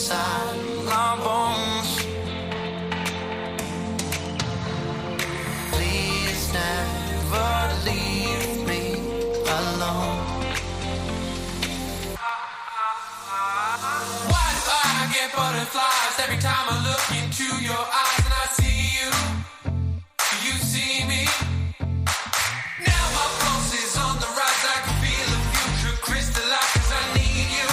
inside my bones. Please never leave me alone. Why do I get butterflies every time I look into your eyes and I see you? Do you see me? Now my pulse is on the rise. I can feel the future crystallize 'cause I need you.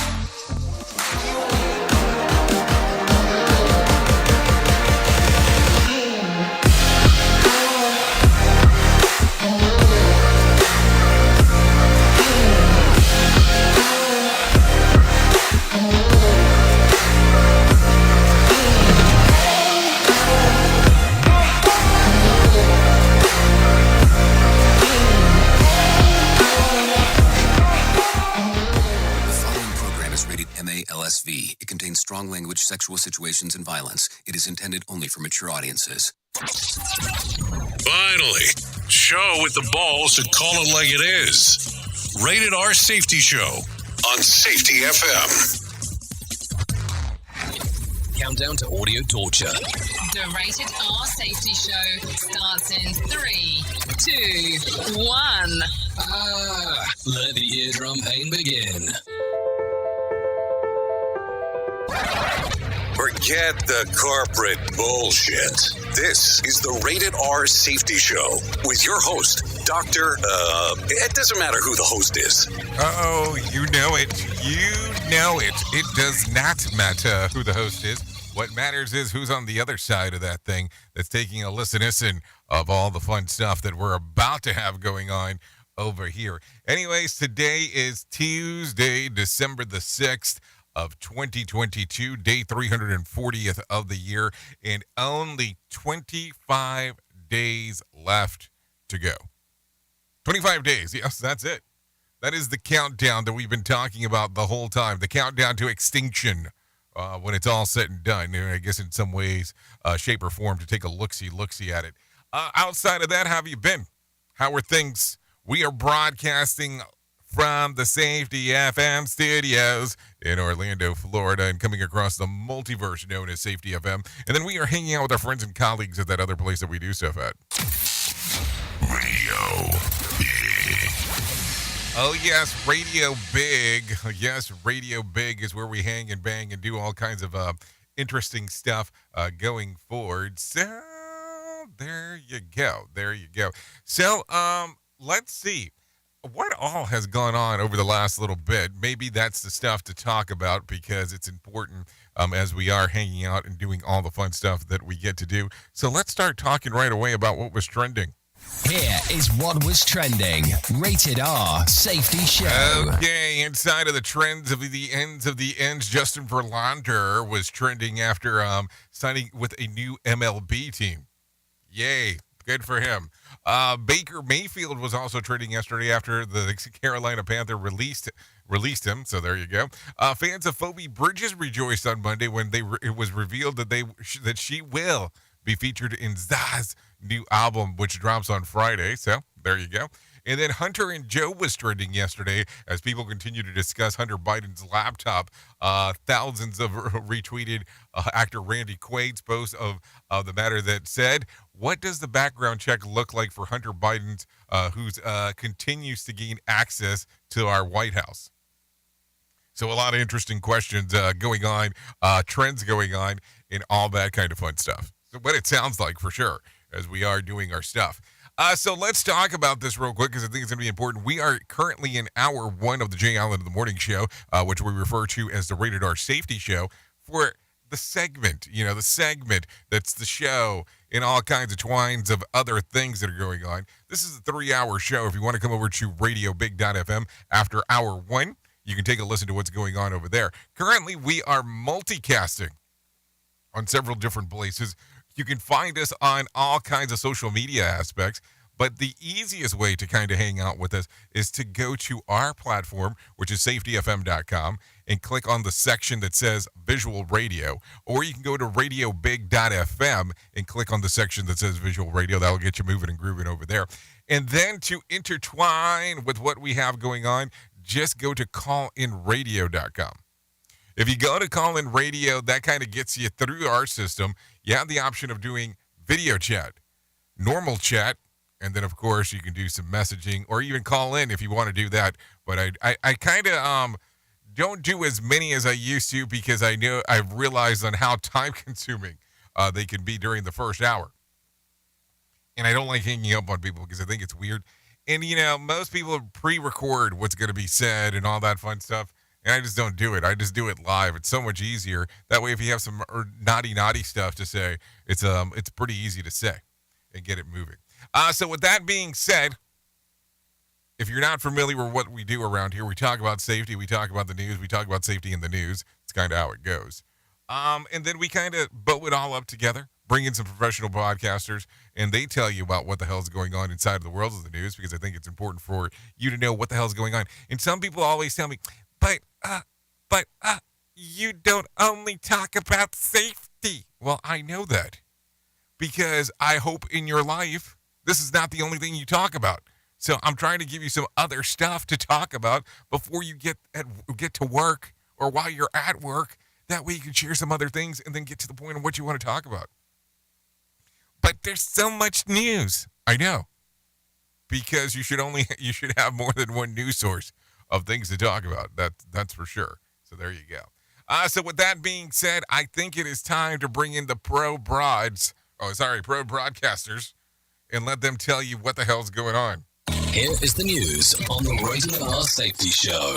MALSV. It contains strong language, sexual situations, and violence. It is intended only for mature audiences. Finally, show with the balls to call it like it is. Rated R Safety Show on Safety FM. Countdown to audio torture. The Rated R Safety Show starts in 3, 2, 1. Let the eardrum pain begin. Forget the corporate bullshit. This is the Rated R Safety Show with your host, Dr. It doesn't matter who the host is. Oh, you know it. You know it. It does not matter who the host is. What matters is who's on the other side of that thing that's taking a listen of all the fun stuff that we're about to have going on over here. Anyways, today is Tuesday, December the 6th. Of 2022, day 340th of the year, and only 25 days left to go. 25 days, yes, that's it. That is the countdown that we've been talking about the whole time, the countdown to extinction when it's all said and done. And I guess in some ways, shape or form, to take a look-see at it. Outside of that, how have you been? How are things? We are broadcasting from the Safety FM studios in Orlando, Florida, and coming across the multiverse known as Safety FM. And then we are hanging out with our friends and colleagues at that other place that we do stuff at. Radio Big. Oh, yes, Radio Big. Yes, Radio Big is where we hang and bang and do all kinds of interesting stuff going forward. So, there you go. There you go. So, let's see. What all has gone on over the last little bit? Maybe that's the stuff to talk about because it's important as we are hanging out and doing all the fun stuff that we get to do. So let's start talking right away about what was trending. Here is what was trending. Rated R Safety Show. Okay, inside of the trends of the ends, Justin Verlander was trending after signing with a new MLB team. Yay. Good for him. Baker Mayfield was also trending yesterday after the Carolina Panther released him. So there you go. Fans of Phoebe Bridgers rejoiced on Monday when it was revealed that she will be featured in Zaz's new album, which drops on Friday. So there you go. And then Hunter and Joe was trending yesterday as people continue to discuss Hunter Biden's laptop. Thousands of retweeted actor Randy Quaid's post of the matter that said, what does the background check look like for Hunter Biden's, who's continues to gain access to our White House? So a lot of interesting questions going on, trends going on, and all that kind of fun stuff. So what it sounds like for sure as we are doing our stuff. So let's talk about this real quick because I think it's going to be important. We are currently in hour 1 of the Jay Allen in the Morning Show, which we refer to as the Rated R Safety Show, for the segment, the segment that's the show and all kinds of twines of other things that are going on. This is a 3-hour show. If you want to come over to radiobig.fm after hour 1, you can take a listen to what's going on over there. Currently, we are multicasting on several different places. You can find us on all kinds of social media aspects, but the easiest way to kind of hang out with us is to go to our platform, which is safetyfm.com, and click on the section that says Visual Radio, or you can go to radiobig.fm and click on the section that says Visual Radio. That'll get you moving and grooving over there. And then to intertwine with what we have going on, just go to callinradio.com. If you go to call-in radio, that kind of gets you through our system. You have the option of doing video chat, normal chat, and then, of course, you can do some messaging or even call in if you want to do that. But I kind of don't do as many as I used to because I know I've realized on how time-consuming they can be during the first hour. And I don't like hanging up on people because I think it's weird. And, most people pre-record what's going to be said and all that fun stuff. And I just don't do it. I just do it live. It's so much easier. That way, if you have some naughty stuff to say, it's pretty easy to say and get it moving. So with that being said, if you're not familiar with what we do around here, we talk about safety, we talk about the news, we talk about safety in the news. It's kind of how it goes. And then we kind of bow it all up together, bring in some professional broadcasters, and they tell you about what the hell is going on inside of the world of the news, because I think it's important for you to know what the hell is going on. And some people always tell me, but you don't only talk about safety. Well, I know that because I hope in your life this is not the only thing you talk about. So I'm trying to give you some other stuff to talk about before you get to work or while you're at work. That way you can share some other things and then get to the point of what you want to talk about. But there's so much news. I know. Because you should have more than one news source of things to talk about. That's for sure. So there you go. So with that being said, I think it is time to bring in the pro broadcasters and let them tell you what the hell's going on. Here is the news on the Rated R Safety Show.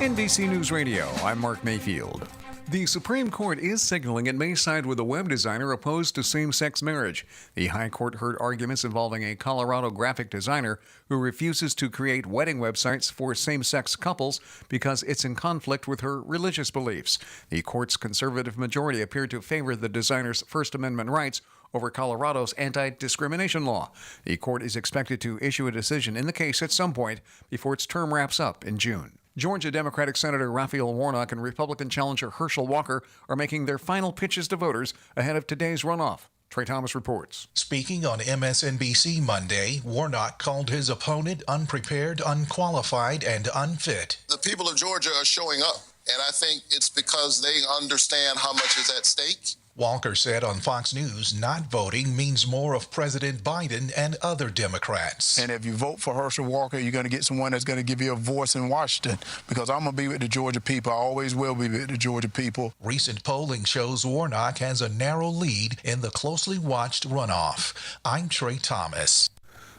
NBC News Radio, I'm Mark Mayfield. The Supreme Court is signaling it may side with a web designer opposed to same-sex marriage. The High Court heard arguments involving a Colorado graphic designer who refuses to create wedding websites for same-sex couples because it's in conflict with her religious beliefs. The court's conservative majority appeared to favor the designer's First Amendment rights over Colorado's anti-discrimination law. The court is expected to issue a decision in the case at some point before its term wraps up in June. Georgia Democratic Senator Raphael Warnock and Republican challenger Herschel Walker are making their final pitches to voters ahead of today's runoff. Trey Thomas reports. Speaking on MSNBC Monday, Warnock called his opponent unprepared, unqualified, and unfit. The people of Georgia are showing up, and I think it's because they understand how much is at stake. Walker said on Fox News not voting means more of President Biden and other Democrats. And if you vote for Herschel Walker, you're going to get someone that's going to give you a voice in Washington, because I'm going to be with the Georgia people. I always will be with the Georgia people. Recent polling shows Warnock has a narrow lead in the closely watched runoff. I'm Trey Thomas.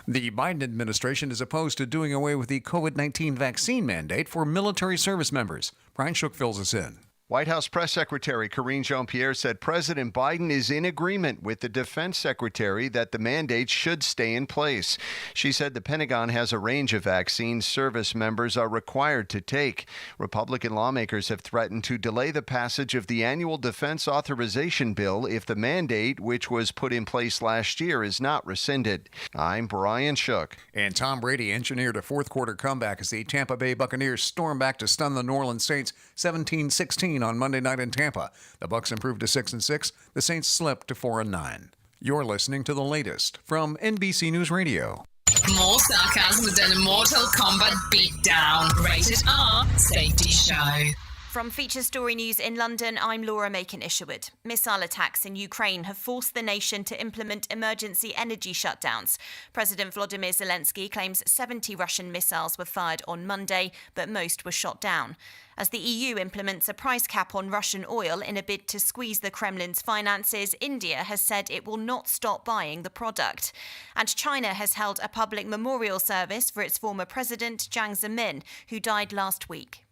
The Biden administration is opposed to doing away with the COVID-19 vaccine mandate for military service members. Brian Shook fills us in. White House Press Secretary Karine Jean-Pierre said President Biden is in agreement with the Defense Secretary that the mandate should stay in place. She said the Pentagon has a range of vaccines service members are required to take. Republican lawmakers have threatened to delay the passage of the annual defense authorization bill if the mandate, which was put in place last year, is not rescinded. I'm Brian Shook. And Tom Brady engineered a fourth-quarter comeback as the Tampa Bay Buccaneers stormed back to stun the New Orleans Saints 17-16 on Monday night in Tampa. The Bucs improved to 6-6. The Saints slipped to 4-9. You're listening to the latest from NBC News Radio. More sarcasm than a Mortal Kombat beatdown. Rated R Safety Show. From Feature Story News in London, I'm Laura Macon-Isherwood. Missile attacks in Ukraine have forced the nation to implement emergency energy shutdowns. President Volodymyr Zelensky claims 70 Russian missiles were fired on Monday, but most were shot down. As the EU implements a price cap on Russian oil in a bid to squeeze the Kremlin's finances, India has said it will not stop buying the product. And China has held a public memorial service for its former president, Jiang Zemin, who died last week.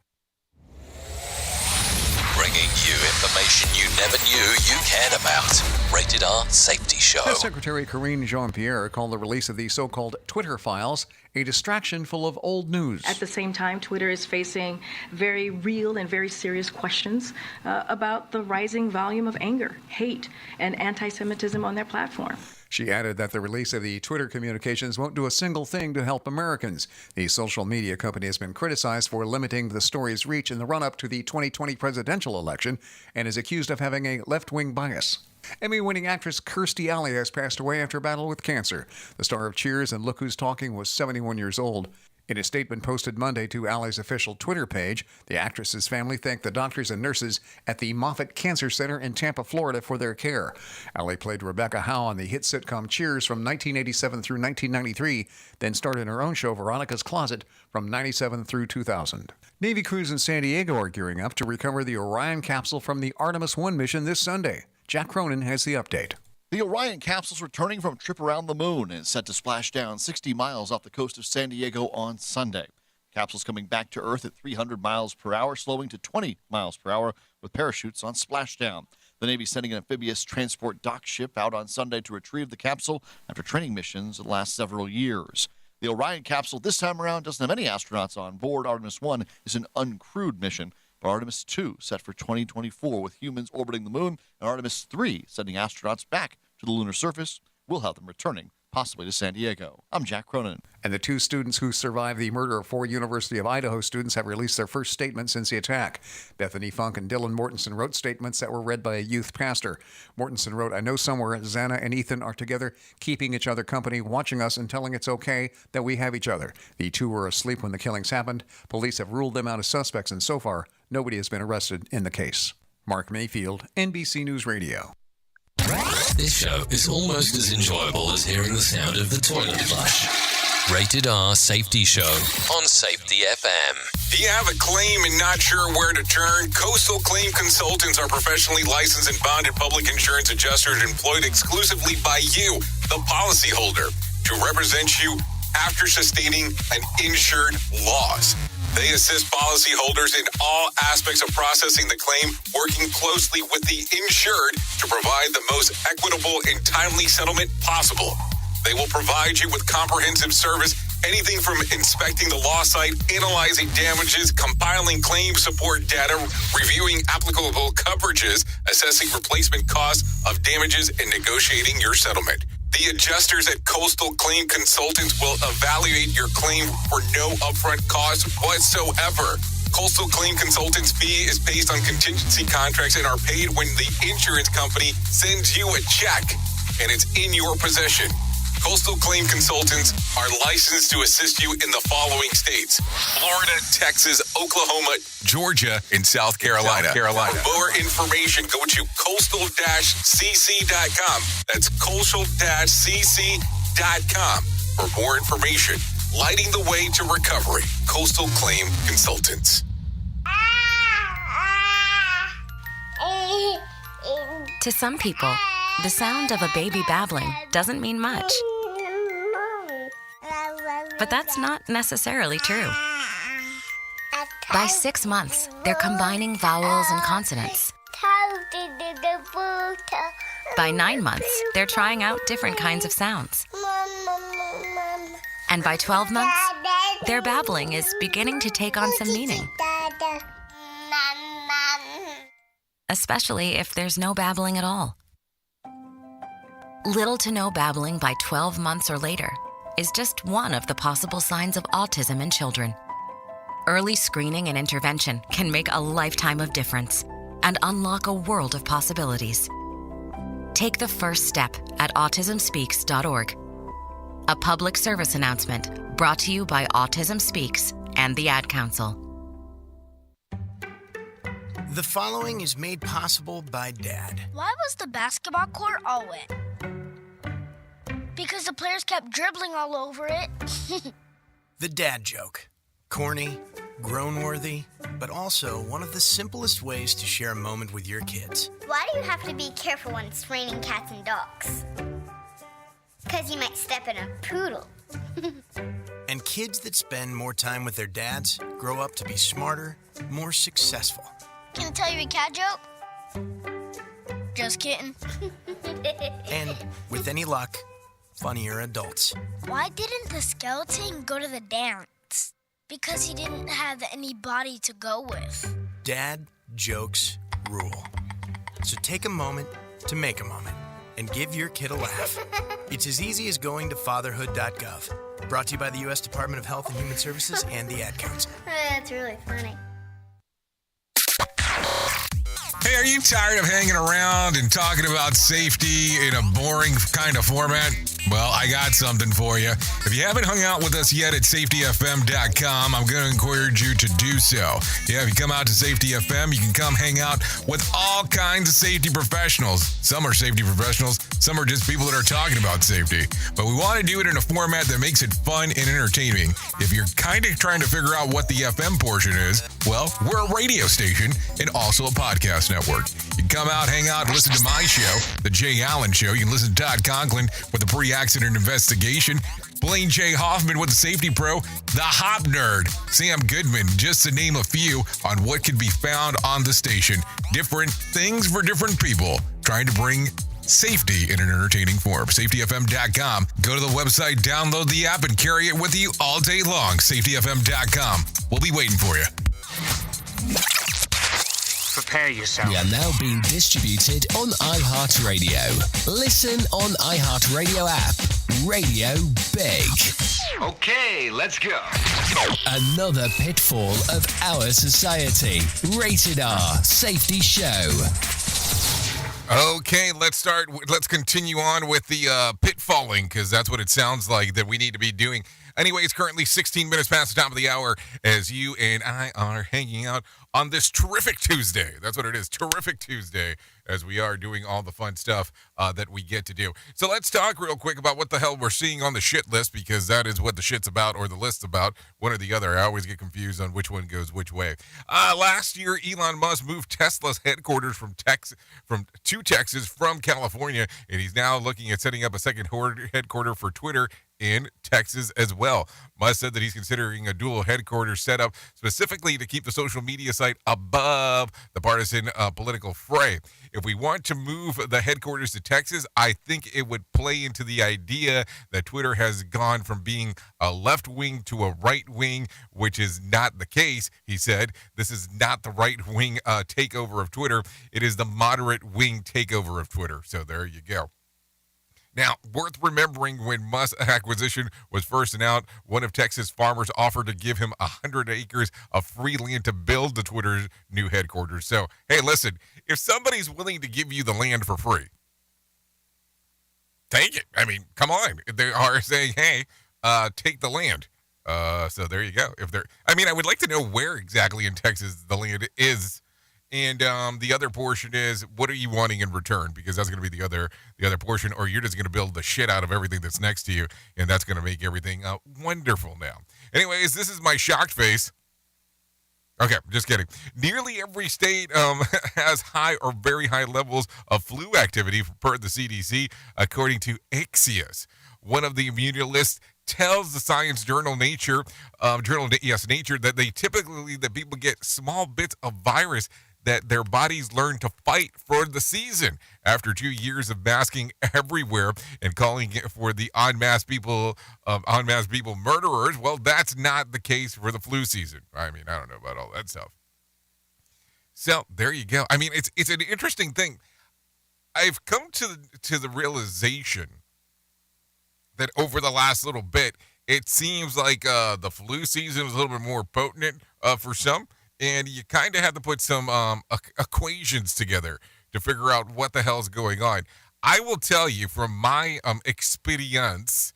Bringing you information you never knew you cared about. Rated R Safety Show. Press Secretary Karine Jean-Pierre called the release of the so-called Twitter files a distraction full of old news. At the same time, Twitter is facing very real and very serious questions about the rising volume of anger, hate, and anti-Semitism on their platform. She added that the release of the Twitter communications won't do a single thing to help Americans. The social media company has been criticized for limiting the story's reach in the run-up to the 2020 presidential election and is accused of having a left-wing bias. Emmy-winning actress Kirstie Alley has passed away after a battle with cancer. The star of Cheers and Look Who's Talking was 71 years old. In a statement posted Monday to Allie's official Twitter page, the actress's family thanked the doctors and nurses at the Moffitt Cancer Center in Tampa, Florida for their care. Allie played Rebecca Howe on the hit sitcom Cheers from 1987 through 1993, then starred in her own show Veronica's Closet from 97 through 2000. Navy crews in San Diego are gearing up to recover the Orion capsule from the Artemis 1 mission this Sunday. Jack Cronin has the update. The Orion capsule's returning from a trip around the moon and is set to splash down 60 miles off the coast of San Diego on Sunday. Capsule's coming back to Earth at 300 miles per hour, slowing to 20 miles per hour with parachutes on splashdown. The Navy's sending an amphibious transport dock ship out on Sunday to retrieve the capsule after training missions that last several years. The Orion capsule this time around doesn't have any astronauts on board. Artemis 1 is an uncrewed mission. But Artemis 2 set for 2024 with humans orbiting the moon, and Artemis 3 sending astronauts back to the lunar surface. We'll have them returning, possibly to San Diego. I'm Jack Cronin. And the 2 students who survived the murder of 4 University of Idaho students have released their first statement since the attack. Bethany Funk and Dylan Mortensen wrote statements that were read by a youth pastor. Mortensen wrote, "I know somewhere Xana and Ethan are together, keeping each other company, watching us and telling it's okay that we have each other. The 2 were asleep when the killings happened. Police have ruled them out as suspects, and so far, nobody has been arrested in the case." Mark Mayfield, NBC News Radio. This show is almost as enjoyable as hearing the sound of the toilet flush. Rated R Safety Show on Safety FM. Do you have a claim and not sure where to turn? Coastal Claim Consultants are professionally licensed and bonded public insurance adjusters employed exclusively by you, the policyholder, to represent you after sustaining an insured loss. They assist policyholders in all aspects of processing the claim, working closely with the insured to provide the most equitable and timely settlement possible. They will provide you with comprehensive service, anything from inspecting the loss site, analyzing damages, compiling claim support data, reviewing applicable coverages, assessing replacement costs of damages, and negotiating your settlement. The adjusters at Coastal Claim Consultants will evaluate your claim for no upfront cost whatsoever. Coastal Claim Consultants' fee is based on contingency contracts and are paid when the insurance company sends you a check and it's in your possession. Coastal Claim Consultants are licensed to assist you in the following states: Florida, Texas, Oklahoma, Georgia, and South Carolina. For more information, go to coastal-cc.com. That's coastal-cc.com. For more information, lighting the way to recovery. Coastal Claim Consultants. To some people, the sound of a baby babbling doesn't mean much. But that's not necessarily true. By 6 months, they're combining vowels and consonants. By 9 months, they're trying out different kinds of sounds. And by 12 months, their babbling is beginning to take on some meaning. Especially if there's no babbling at all. Little to no babbling by 12 months or later is just one of the possible signs of autism in children. Early screening and intervention can make a lifetime of difference and unlock a world of possibilities. Take the first step at autismspeaks.org. A public service announcement brought to you by Autism Speaks and the Ad Council. The following is made possible by Dad. Why was the basketball court all wet? Because the players kept dribbling all over it. The dad joke. Corny, grown-worthy, but also one of the simplest ways to share a moment with your kids. Why do you have to be careful when it's raining cats and dogs? Because you might step in a poodle. And kids that spend more time with their dads grow up to be smarter, more successful. Can I tell you a cat joke? Just kidding. And with any luck, funnier adults. Why didn't the skeleton go to the dance? Because he didn't have any body to go with. Dad jokes rule. So take a moment to make a moment and give your kid a laugh. It's as easy as going to fatherhood.gov. Brought to you by the U.S. Department of Health and Human Services and the Ad Council. That's really funny. Hey, are you tired of hanging around and talking about safety in a boring kind of format? Well, I got something for you. If you haven't hung out with us yet at safetyfm.com, I'm going to encourage you to do so. Yeah, if you come out to Safety FM, you can come hang out with all kinds of safety professionals. Some are safety professionals, some are just people that are talking about safety. But we want to do it in a format that makes it fun and entertaining. If you're kind of trying to figure out what the FM portion is, well, we're a radio station and also a podcast network. You can come out, hang out, and listen to my show, The Jay Allen Show. You can listen to Todd Conklin with the pre-accident investigation, Blaine J. Hoffman with the Safety Pro, the Hop Nerd, Sam Goodman, just to name a few on what can be found on the station. Different things for different people, trying to bring safety in an entertaining form. SafetyFM.com. Go to the website, download the app, and carry it with you all day long. SafetyFM.com. We'll be waiting for you. Prepare yourself. We are now being distributed on iHeartRadio. Listen on iHeartRadio app. Radio Big. Okay, let's go. Another pitfall of our society. Rated R Safety Show. Okay, let's continue on with the pitfalling, because that's what it sounds like that we need to be doing. Anyway, it's currently 16 minutes past the top of the hour as you and I are hanging out on this terrific Tuesday. That's what it is, terrific Tuesday, as we are doing all the fun stuff that we get to do. So let's talk real quick about what the hell we're seeing on the shit list, because that is what the shit's about, or the list's about, one or the other. I always get confused on which one goes which way. Last year, Elon Musk moved Tesla's headquarters to Texas from California, and he's now looking at setting up a second headquarters for Twitter in Texas as well. Musk said that he's considering a dual headquarters setup specifically to keep the social media site above the partisan political fray. If we want to move the headquarters to Texas, I think it would play into the idea that Twitter has gone from being a left wing to a right wing, which is not the case, he said. This is not the right wing takeover of Twitter. It is the moderate wing takeover of Twitter. So there you go. Now, worth remembering, when Musk's acquisition was first announced, one of Texas farmers offered to give him 100 acres of free land to build the Twitter's new headquarters. So, hey, listen, if somebody's willing to give you the land for free, take it. I mean, come on. They are saying, hey, take the land. So there you go. I would like to know where exactly in Texas the land is. And the other portion is, what are you wanting in return? Because that's going to be the other portion, or you're just going to build the shit out of everything that's next to you, and that's going to make everything wonderful now. Anyways, this is my shocked face. Okay, just kidding. Nearly every state has high or very high levels of flu activity per the CDC, according to Axios. One of the immunologists tells the science journal Nature, that they typically, that people get small bits of virus that their bodies learn to fight for the season. After 2 years of masking everywhere and calling it for the en masse people murderers, well, that's not the case for the flu season. I mean, I don't know about all that stuff. So there you go. I mean, it's an interesting thing. I've come to the realization that over the last little bit, it seems like the flu season was a little bit more potent for some. And you kind of have to put some equations together to figure out what the hell is going on. I will tell you from my experience,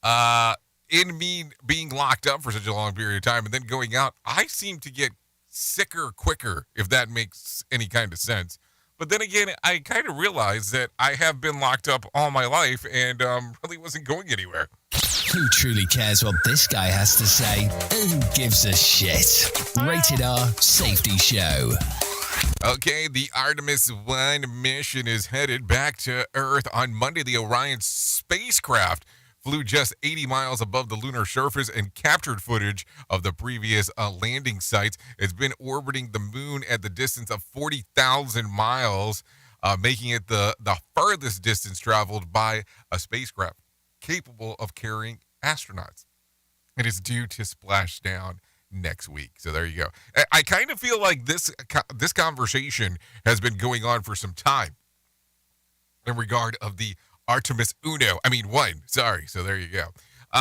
in me being locked up for such a long period of time and then going out, I seem to get sicker quicker, if that makes any kind of sense. But then again, I kind of realized that I have been locked up all my life and really wasn't going anywhere. Who truly cares what this guy has to say? Who gives a shit? Rated R Safety Show. Okay, the Artemis 1 mission is headed back to Earth on Monday. The Orion spacecraft flew just 80 miles above the lunar surface and captured footage of the previous landing sites. It's been orbiting the moon at the distance of 40,000 miles, making it the farthest distance traveled by a spacecraft capable of carrying astronauts. It is due to splash down next week. So there you go. I kind of feel like this conversation has been going on for some time in regard of the Artemis 1. Sorry. So there you go.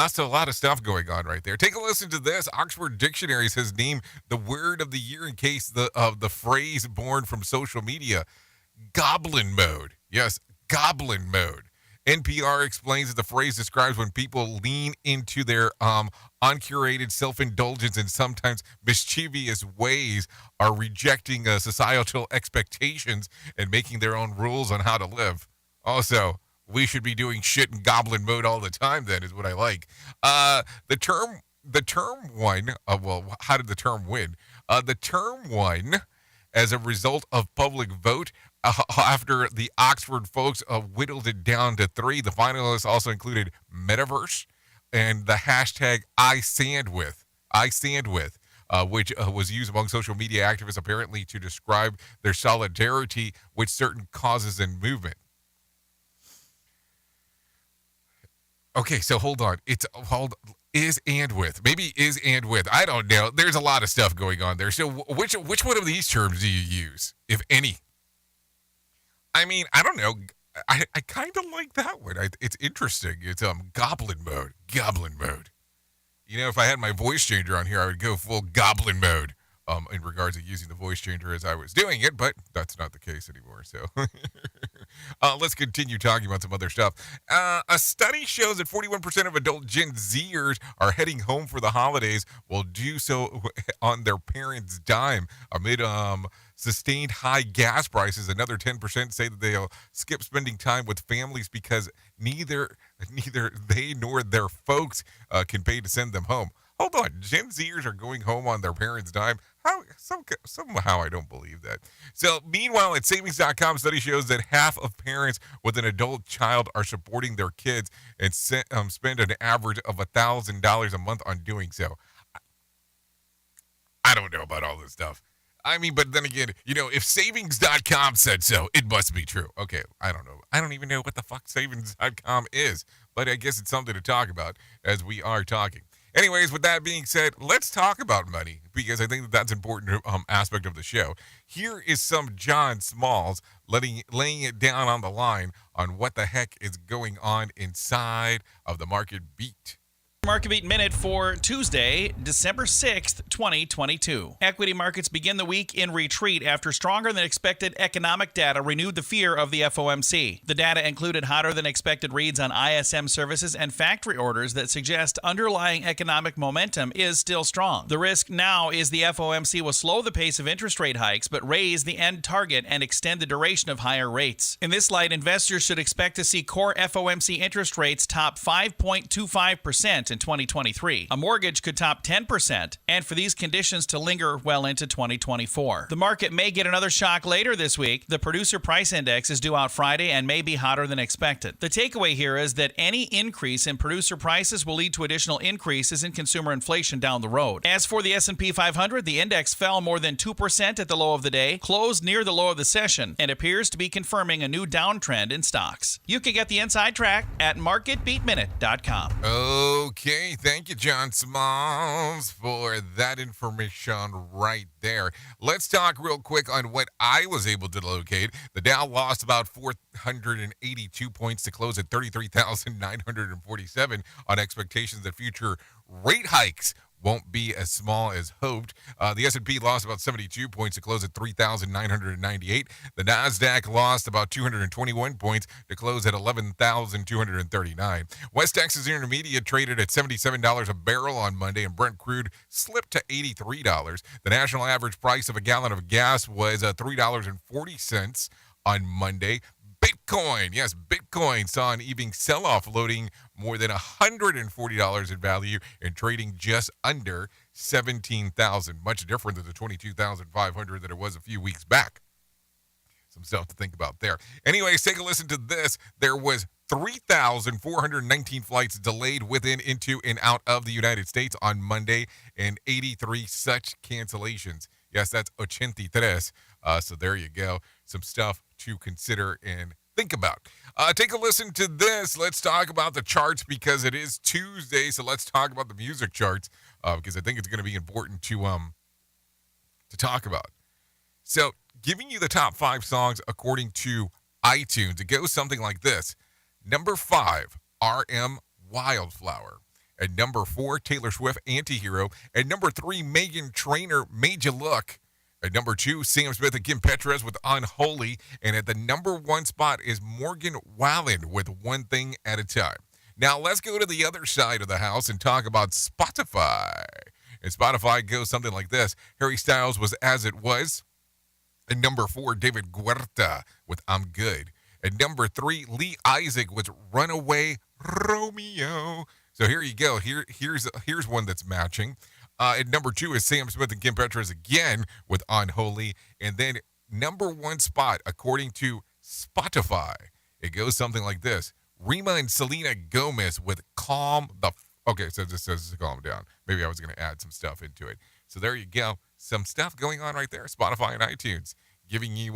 So a lot of stuff going on right there. Take a listen to this. Oxford Dictionaries has named the word of the year in case of the phrase born from social media, goblin mode. Yes, goblin mode. NPR explains that the phrase describes when people lean into their uncurated self-indulgence and sometimes mischievous ways, are rejecting societal expectations and making their own rules on how to live. Also, we should be doing shit in goblin mode all the time, then, is what I like. The term won, how did the term win? The term won as a result of public vote after the Oxford folks whittled it down to 3. The finalists also included metaverse and the hashtag #ISandWith, which was used among social media activists apparently to describe their solidarity with certain causes and movement. Okay, so hold on. Is and with. Maybe is and with. I don't know. There's a lot of stuff going on there. So which one of these terms do you use, if any? I mean, I don't know. I kind of like that one. It's interesting. It's goblin mode. Goblin mode. You know, if I had my voice changer on here, I would go full goblin mode in regards to using the voice changer as I was doing it, but that's not the case anymore. So let's continue talking about some other stuff. A study shows that 41% of adult Gen Zers are heading home for the holidays will do so on their parents' dime amid sustained high gas prices. Another 10% say that they'll skip spending time with families because neither they nor their folks can pay to send them home. Hold on, Gen Zers are going home on their parents' dime? Somehow I don't believe that. So, meanwhile, at Savings.com, study shows that half of parents with an adult child are supporting their kids and spend an average of $1,000 a month on doing so. I don't know about all this stuff. I mean, but then again, you know, if Savings.com said so, it must be true. Okay, I don't know. I don't even know what the fuck Savings.com is, but I guess it's something to talk about as we are talking. Anyways, with that being said, let's talk about money because I think that's an important aspect of the show. Here is some John Smalls laying it down on the line on what the heck is going on inside of the Market Beat. Market Beat Minute for Tuesday, December 6th, 2022. Equity markets begin the week in retreat after stronger than expected economic data renewed the fear of the FOMC. The data included hotter than expected reads on ISM services and factory orders that suggest underlying economic momentum is still strong. The risk now is the FOMC will slow the pace of interest rate hikes but raise the end target and extend the duration of higher rates. In this light, investors should expect to see core FOMC interest rates top 5.25% in 2023. A mortgage could top 10%, and for these conditions to linger well into 2024. The market may get another shock later this week. The Producer Price Index is due out Friday and may be hotter than expected. The takeaway here is that any increase in producer prices will lead to additional increases in consumer inflation down the road. As for the S&P 500, the index fell more than 2% at the low of the day, closed near the low of the session, and appears to be confirming a new downtrend in stocks. You can get the inside track at marketbeatminute.com. Okay, thank you, John Smalls, for that information right there. Let's talk real quick on what I was able to locate. The Dow lost about 482 points to close at 33,947 on expectations that future rate hikes won't be as small as hoped. The S&P lost about 72 points to close at 3,998. The NASDAQ lost about 221 points to close at 11,239. West Texas Intermediate traded at $77 a barrel on Monday, and Brent crude slipped to $83. The national average price of a gallon of gas was $3.40 on Monday. Bitcoin saw an evening sell-off, loading more than $140 in value and trading just under $17,000. Much different than the $22,500 that it was a few weeks back. Some stuff to think about there. Anyways, take a listen to this. There was 3,419 flights delayed within, into, and out of the United States on Monday, and 83 such cancellations. Yes, that's 83. So there you go. Some stuff to consider and think about. Take a listen to this. Let's talk about the charts because it is Tuesday. So let's talk about the music charts because I think it's going to be important to talk about. So giving you the top 5 songs according to iTunes, it goes something like this. Number 5, R.M. Wildflower. At number 4, Taylor Swift, Antihero. At number 3, Meghan Trainor, Made You Look. At number 2, Sam Smith and Kim Petras with Unholy. And at the number 1 spot is Morgan Wallen with One Thing at a Time. Now, let's go to the other side of the house and talk about Spotify. And Spotify goes something like this. Harry Styles was As It Was. At number 4, David Guetta with I'm Good. At number 3, Lee Isaac with Runaway Romeo. So here you go. Here's one that's matching. At number 2 is Sam Smith and Kim Petras again with Unholy. And then number 1 spot, according to Spotify, it goes something like this. Rima and Selena Gomez with Calm the... Okay, so it just says to calm down. Maybe I was going to add some stuff into it. So there you go. Some stuff going on right there. Spotify and iTunes giving you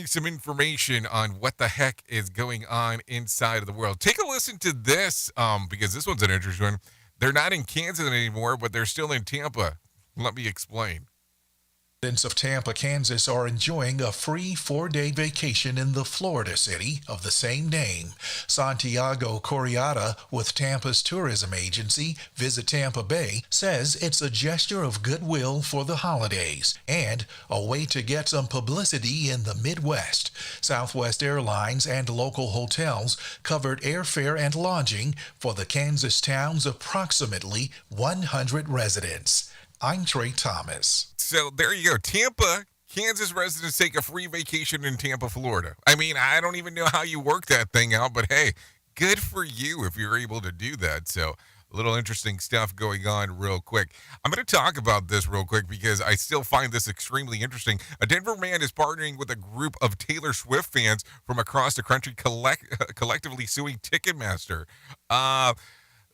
some information on what the heck is going on inside of the world. Take a listen to this because this one's an interesting one. They're not in Kansas anymore, but they're still in Tampa. Let me explain. Residents of Tampa, Kansas are enjoying a free 4-day vacation in the Florida city of the same name. Santiago Corriata with Tampa's tourism agency, Visit Tampa Bay, says it's a gesture of goodwill for the holidays and a way to get some publicity in the Midwest. Southwest Airlines and local hotels covered airfare and lodging for the Kansas town's approximately 100 residents. I'm Trey Thomas. So there you go. Tampa, Kansas residents take a free vacation in Tampa, Florida. I mean, I don't even know how you work that thing out, but hey, good for you if you're able to do that. So a little interesting stuff going on real quick. I'm going to talk about this real quick because I still find this extremely interesting. A Denver man is partnering with a group of Taylor Swift fans from across the country collectively suing Ticketmaster.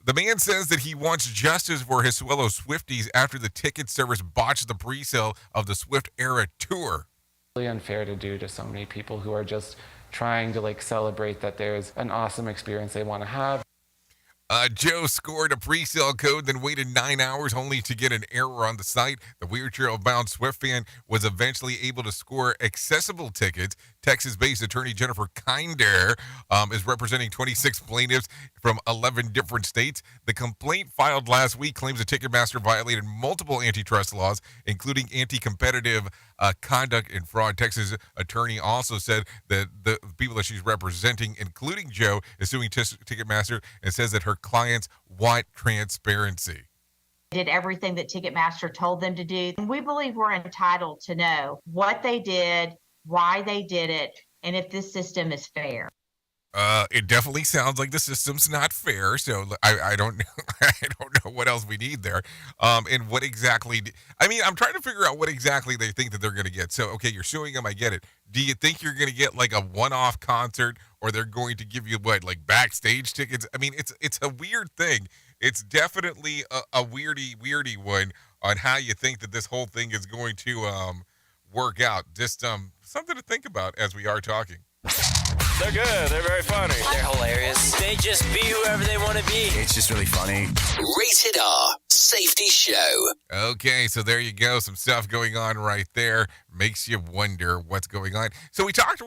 The man says that he wants justice for his fellow Swifties after the ticket service botched the pre-sale of the Swift Era Tour. Really unfair to do to so many people who are just trying to celebrate that there's an awesome experience they want to have. Joe scored a pre-sale code, then waited 9 hours only to get an error on the site. The Weird Trail-bound Swift fan was eventually able to score accessible tickets. Texas-based attorney Jennifer Kinder is representing 26 plaintiffs from 11 different states. The complaint filed last week claims that Ticketmaster violated multiple antitrust laws, including anti-competitive conduct and fraud. Texas attorney also said that the people that she's representing, including Joe, is suing Ticketmaster and says that her clients want transparency. Did everything that Ticketmaster told them to do. And we believe we're entitled to know what they did, why they did it, and if this system is fair. It definitely sounds like the system's not fair. So I don't know. I don't know what else we need there. And what exactly? I'm trying to figure out what exactly they think that they're going to get. So, okay, you're suing them. I get it. Do you think you're going to get like a one-off concert, or they're going to give you like backstage tickets? I mean, it's a weird thing. It's definitely a weirdy one on how you think that this whole thing is going to work out. Just something to think about as we are talking. They're good. They're very funny. They're hilarious. They just be whoever they want to be. It's just really funny. Rated R Safety Show. Okay, so there you go. Some stuff going on right there. Makes you wonder what's going on. So we talked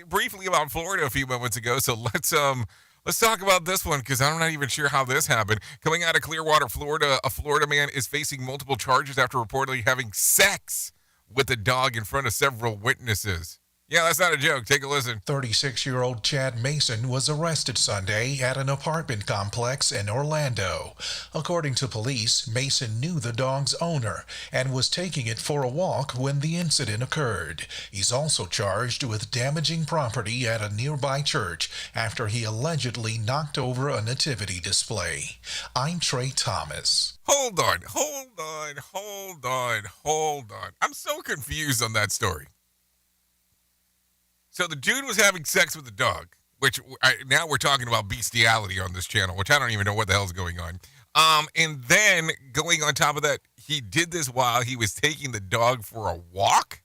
briefly about Florida a few moments ago. So let's talk about this one because I'm not even sure how this happened. Coming out of Clearwater, Florida, a Florida man is facing multiple charges after reportedly having sex with a dog in front of several witnesses. Yeah, that's not a joke. Take a listen. 36-year-old Chad Mason was arrested Sunday at an apartment complex in Orlando. According to police, Mason knew the dog's owner and was taking it for a walk when the incident occurred. He's also charged with damaging property at a nearby church after he allegedly knocked over a nativity display. I'm Trey Thomas. Hold on. I'm so confused on that story. So the dude was having sex with the dog, which now we're talking about bestiality on this channel, which I don't even know what the hell's going on. And then going on top of that, he did this while he was taking the dog for a walk.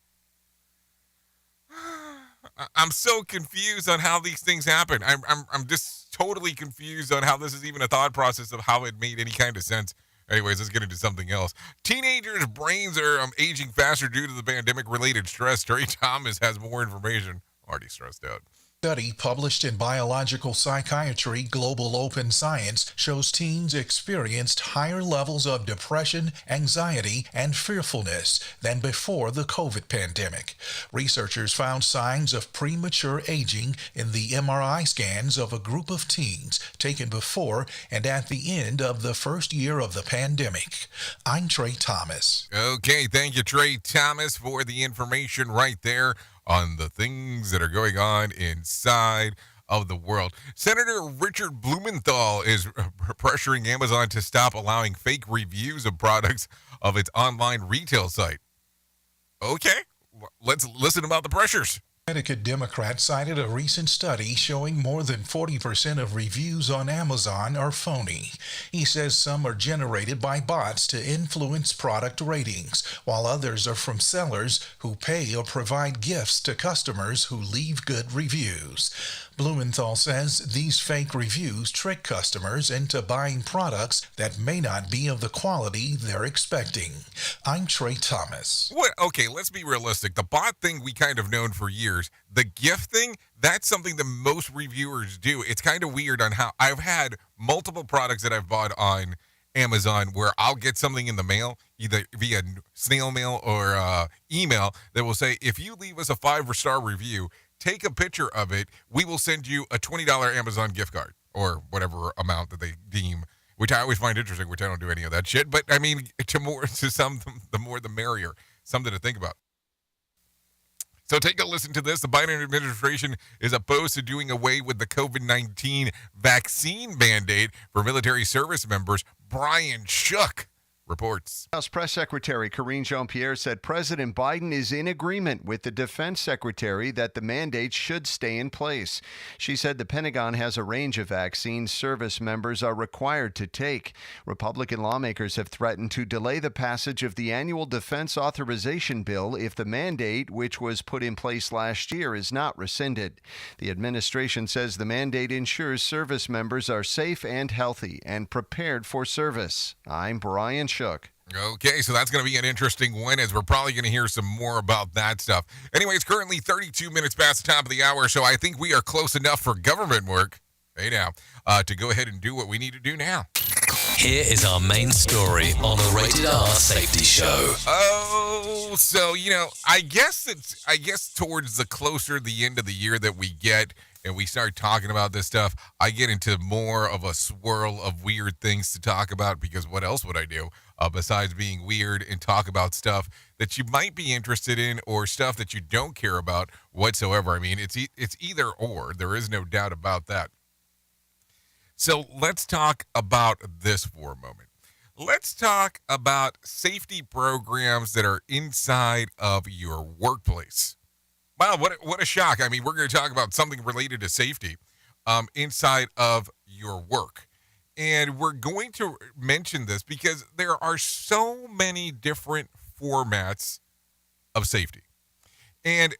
I'm so confused on how these things happen. I'm just totally confused on how this is even a thought process of how it made any kind of sense. Anyways, let's get into something else. Teenagers' brains are aging faster due to the pandemic-related stress. Terry Thomas has more information. Already stressed out. Study published in Biological Psychiatry Global Open Science shows teens experienced higher levels of depression, anxiety, and fearfulness than before the COVID pandemic. Researchers found signs of premature aging in the MRI scans of a group of teens taken before and at the end of the first year of the pandemic. I'm Trey Thomas. Okay, thank you, Trey Thomas, for the information right there on the things that are going on inside of the world. Senator Richard Blumenthal is pressuring Amazon to stop allowing fake reviews of products of its online retail site. Okay, let's listen about the pressures. Connecticut Democrat cited a recent study showing more than 40% of reviews on Amazon are phony. He says some are generated by bots to influence product ratings, while others are from sellers who pay or provide gifts to customers who leave good reviews. Blumenthal says these fake reviews trick customers into buying products that may not be of the quality they're expecting. I'm Trey Thomas. What? Okay, let's be realistic. The bot thing we kind of known for years. The gift thing, that's something that most reviewers do. It's kind of weird on how I've had multiple products that I've bought on Amazon where I'll get something in the mail, either via snail mail or email, that will say, if you leave us a 5-star review, take a picture of it, we will send you a $20 Amazon gift card or whatever amount that they deem, which I always find interesting, which I don't do any of that shit. But I mean, to some, the more the merrier. Something to think about. So take a listen to this. The Biden administration is opposed to doing away with the COVID-19 vaccine mandate for military service members. Brian Shook reports. House Press Secretary Karine Jean-Pierre said President Biden is in agreement with the Defense Secretary that the mandate should stay in place. She said the Pentagon has a range of vaccines service members are required to take. Republican lawmakers have threatened to delay the passage of the annual defense authorization bill if the mandate, which was put in place last year, is not rescinded. The administration says the mandate ensures service members are safe and healthy and prepared for service. I'm Brian Shook. Okay, so that's going to be an interesting one, as we're probably going to hear some more about that stuff. Anyway, it's currently 32 minutes past the top of the hour, so I think we are close enough for government work, hey now, to go ahead and do what we need to do now. Here is our main story on the Rated R Safety Show. Oh, so, I guess towards the closer the end of the year that we get, and we start talking about this stuff, I get into more of a swirl of weird things to talk about, because what else would I do besides being weird and talk about stuff that you might be interested in or stuff that you don't care about whatsoever? I mean, it's either or. There is no doubt about that. So let's talk about this for a moment. Let's talk about safety programs that are inside of your workplace. Wow, what a shock. I mean, we're going to talk about something related to safety inside of your work. And we're going to mention this because there are so many different formats of safety. And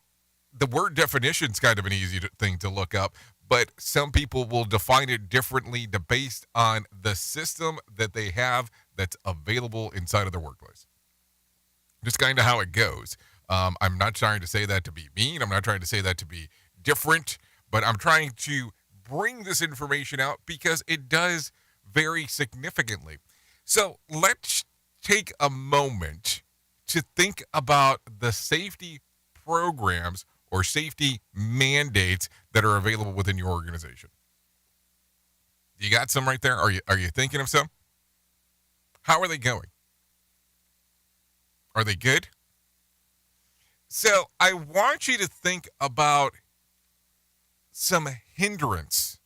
the word definition is kind of an easy thing to look up, but some people will define it differently based on the system that they have that's available inside of their workplace. Just kind of how it goes. I'm not trying to say that to be mean. I'm not trying to say that to be different, but I'm trying to bring this information out because it does vary significantly. So let's take a moment to think about the safety programs or safety mandates that are available within your organization. You got some right there? Are you thinking of some? How are they going? Are they good? So I want you to think about some hindrance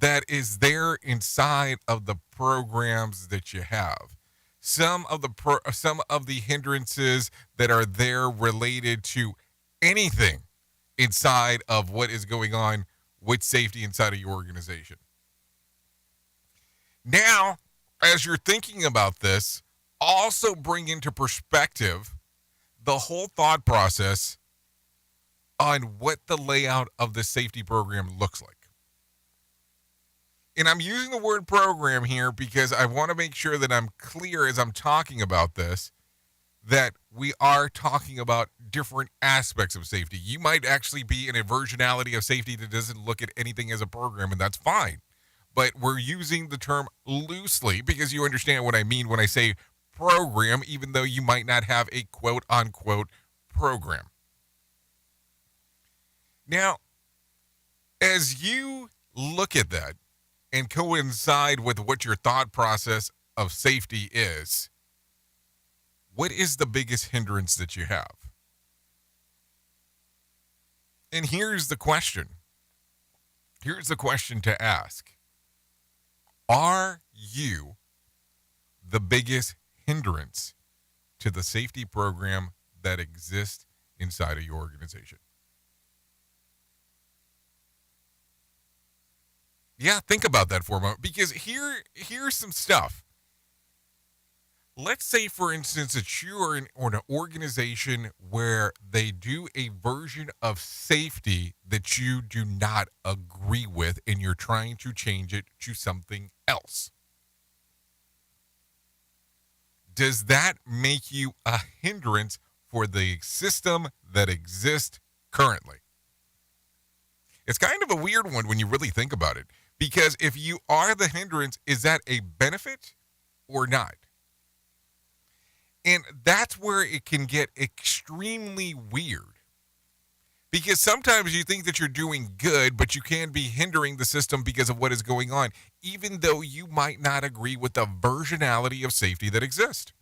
that is there inside of the programs that you have. Some of the hindrances that are there related to anything inside of what is going on with safety inside of your organization. Now, as you're thinking about this, also bring into perspective the whole thought process on what the layout of the safety program looks like. And I'm using the word program here because I want to make sure that I'm clear as I'm talking about this, that we are talking about different aspects of safety. You might actually be in a versionality of safety that doesn't look at anything as a program, and that's fine. But we're using the term loosely because you understand what I mean when I say program, even though you might not have a quote-unquote program. Now, as you look at that and coincide with what your thought process of safety is, what is the biggest hindrance that you have? And here's the question. Here's the question to ask. Are you the biggest hindrance to the safety program that exists inside of your organization? Yeah, think about that for a moment, because here's some stuff. Let's say, for instance, that you are in an organization where they do a version of safety that you do not agree with, and you're trying to change it to something else. Does that make you a hindrance for the system that exists currently? It's kind of a weird one when you really think about it, because if you are the hindrance, is that a benefit or not? And that's where it can get extremely weird, because sometimes you think that you're doing good, but you can be hindering the system because of what is going on, even though you might not agree with the versionality of safety that exists.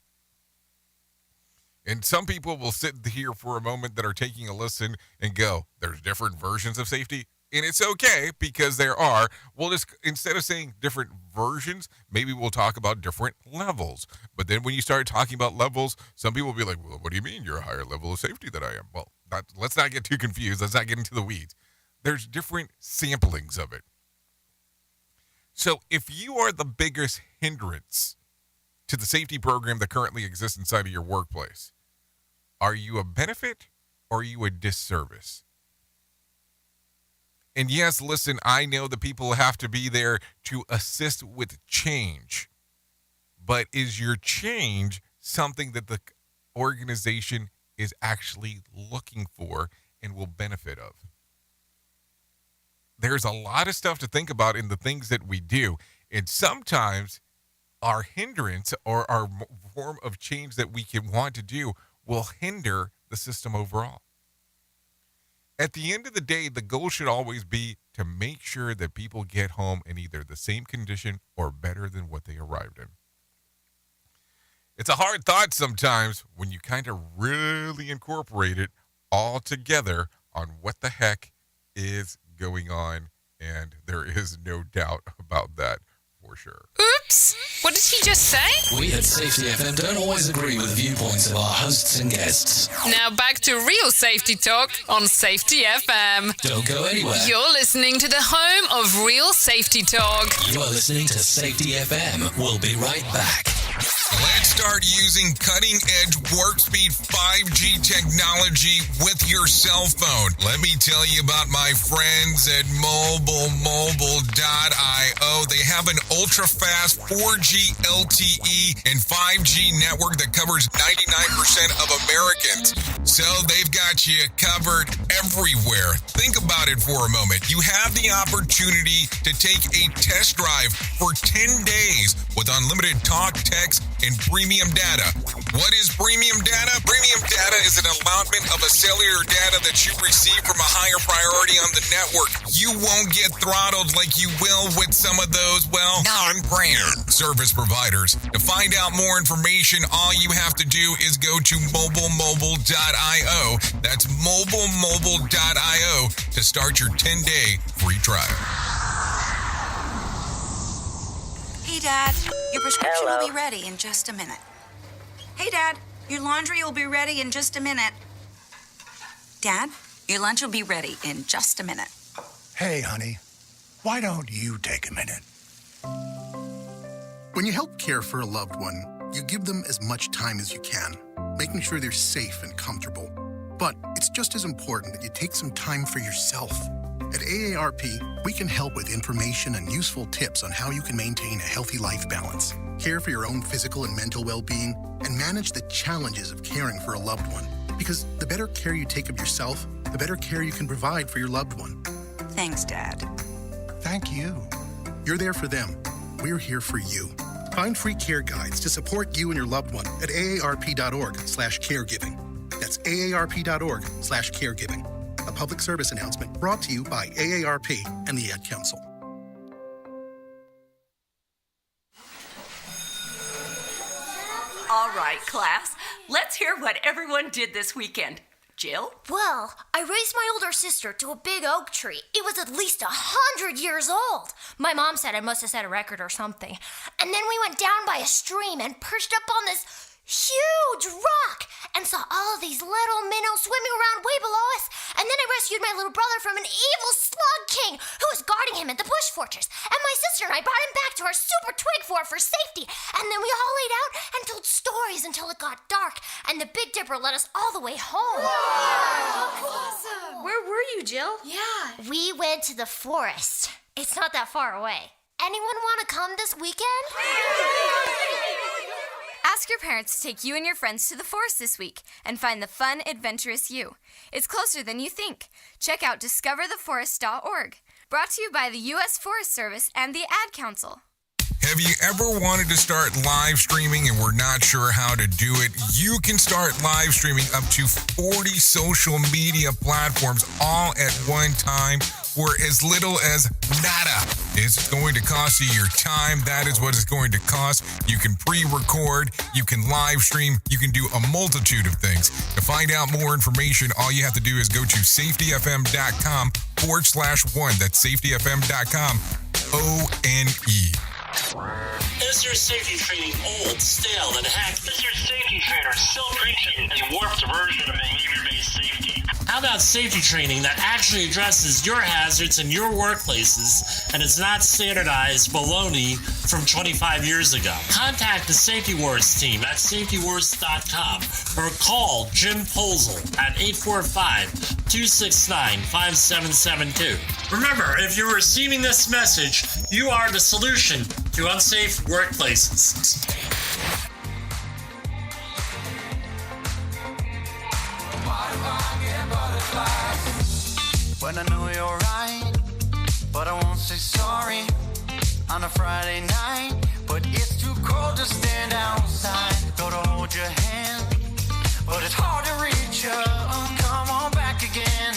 And some people will sit here for a moment that are taking a listen and go, there's different versions of safety. And it's okay, because there are. We'll just, instead of saying different versions, maybe we'll talk about different levels. But then when you start talking about levels, some people will be like, well, what do you mean you're a higher level of safety than I am? Well, let's not get too confused. Let's not get into the weeds. There's different samplings of it. So if you are the biggest hindrance to the safety program that currently exists inside of your workplace, are you a benefit or are you a disservice? And yes, listen, I know that people have to be there to assist with change. But is your change something that the organization is actually looking for and will benefit of? There's a lot of stuff to think about in the things that we do. And sometimes our hindrance or our form of change that we can want to do will hinder the system overall. At the end of the day, the goal should always be to make sure that people get home in either the same condition or better than what they arrived in. It's a hard thought sometimes when you kind of really incorporate it all together on what the heck is going on, and there is no doubt about that for sure. Oops! What did he just say? We at Safety FM don't always agree with the viewpoints of our hosts and guests. Now back to real safety talk on Safety FM. Don't go anywhere. You're listening to the home of real safety talk. You are listening to Safety FM. We'll be right back. Let's start using cutting-edge warp speed 5G technology with your cell phone. Let me tell you about my friends at mobilemobile.io. They have an ultra-fast 4G LTE and 5G network that covers 99% of Americans. So they've got you covered everywhere. Think about it for a moment. You have the opportunity to take a test drive for 10 days with unlimited talk, text, and premium data. What is premium data? Premium data is an allotment of a cellular data that you receive from a higher priority on the network. You won't get throttled like you will with some of those, well, non-brand service providers. To find out more information, all you have to do is go to mobilemobile.io. That's mobilemobile.io to start your 10-day free trial. Hey, Dad, your prescription will be ready in just a minute. Hey, Dad, your laundry will be ready in just a minute. Dad, your lunch will be ready in just a minute. Hey, honey, why don't you take a minute? When you help care for a loved one, you give them as much time as you can, making sure they're safe and comfortable. But it's just as important that you take some time for yourself. At AARP, we can help with information and useful tips on how you can maintain a healthy life balance, care for your own physical and mental well-being, and manage the challenges of caring for a loved one. Because the better care you take of yourself, the better care you can provide for your loved one. Thanks, Dad. Thank you. You're there for them. We're here for you. Find free care guides to support you and your loved one at aarp.org/caregiving. That's aarp.org/caregiving. A public service announcement brought to you by AARP and the Ad Council. All right, class. Let's hear what everyone did this weekend. Jill? Well, I raised my older sister to a big oak tree. It was at least 100 years old. My mom said I must have set a record or something. And then we went down by a stream and perched up on this huge rock and saw all of these little minnows swimming around way below us. And then I rescued my little brother from an evil slug king who was guarding him at the bush fortress. And my sister and I brought him back to our super twig fort for safety. And then we all laid out and told stories until it got dark. And the Big Dipper led us all the way home. Wow. Awesome. Where were you, Jill? Yeah. We went to the forest. It's not that far away. Anyone want to come this weekend? Ask your parents to take you and your friends to the forest this week and find the fun, adventurous you. It's closer than you think. Check out discovertheforest.org. Brought to you by the U.S. Forest Service and the Ad Council. Have you ever wanted to start live streaming and were not sure how to do it? You can start live streaming up to 40 social media platforms all at one time for as little as nada. It's going to cost you your time. That is what it's going to cost. You can pre-record, you can live stream, you can do a multitude of things. To find out more information, all you have to do is go to safetyfm.com/one. That's safetyfm.com, ONE. Is your safety training old, stale, and hacked? Is your safety trainer still preaching a warped version of behavior-based safety? How about safety training that actually addresses your hazards in your workplaces and is not standardized baloney from 25 years ago? Contact the Safety Wars team at safetywars.com or call Jim Posel at 845-269-5772. Remember, if you're receiving this message, you are the solution to unsafe workplaces. When I know you're right, but I won't say sorry on a Friday night. But it's too cold to stand outside. Go to hold your hand, but it's hard to reach you. Come on back again,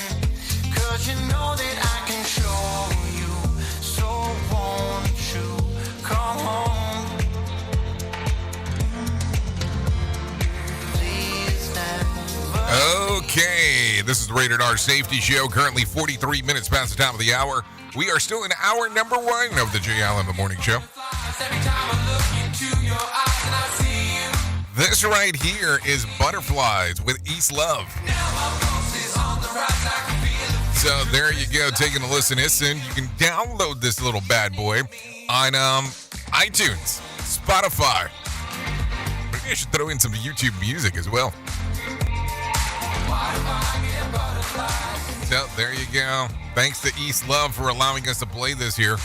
'cause you know that I can show you. So won't you come home? Please never. Okay, this is the Rated R Safety Show. Currently 43 minutes past the top of the hour. We are still in hour number one of the Jay Allen in the Morning Show. This right here is Butterflies with East Love. So there you go, taking a listen. You can download this little bad boy on iTunes, Spotify. Maybe I should throw in some YouTube music as well. So there you go. Thanks to East Love for allowing us to play this here.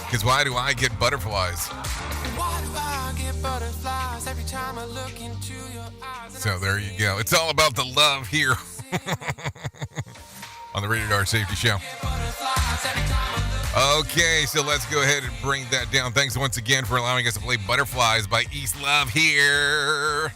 Because why do I get butterflies? Why do I get butterflies every time I look into your eyes? So there you go. It's all about the love here on the Rated R Safety Show. Okay, so let's go ahead and bring that down. Thanks once again for allowing us to play Butterflies by East Love here.